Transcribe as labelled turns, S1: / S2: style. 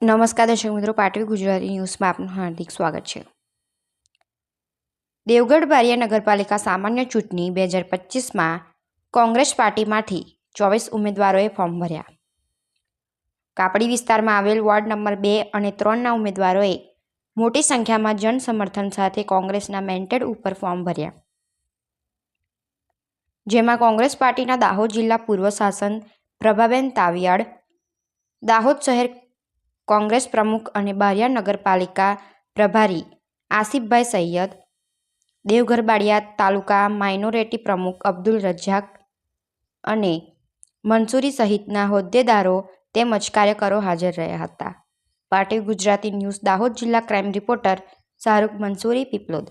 S1: નમસ્કાર દર્શક મિત્રો, પાટવી ગુજરાતી ન્યૂઝમાં આપનું હાર્દિક સ્વાગત છે. દેવગઢ બારિયા નગરપાલિકા સામાન્ય ચૂંટણી 2025માં કોંગ્રેસ પાર્ટીમાંથી 24 ઉમેદવારોએ ફોર્મ ભર્યા. કાપડી વિસ્તારમાં આવેલ વોર્ડ નંબર 2 અને 3ના ઉમેદવારોએ મોટી સંખ્યામાં જનસમર્થન સાથે કોંગ્રેસના મેન્ડેટ ઉપર ફોર્મ ભર્યા. જેમાં કોંગ્રેસ પાર્ટીના દાહોદ જિલ્લા પૂર્વ શાસક પ્રભાબેન તાવિયાડ, દાહોદ શહેર કોંગ્રેસ પ્રમુખ અને બારિયા નગરપાલિકા પ્રભારી આસિફભાઈ સૈયદ, દેવગઢ બારિયા તાલુકા માઇનોરિટી પ્રમુખ અબ્દુલ રઝાક અને મંસૂરી સહિતના હોદ્દેદારો તેમજ કાર્યકરો હાજર રહ્યા હતા. પાટવી ગુજરાતી ન્યૂઝ દાહોદ જિલ્લા ક્રાઇમ રિપોર્ટર શાહરૂખ મંસૂરી, પીપલોદ.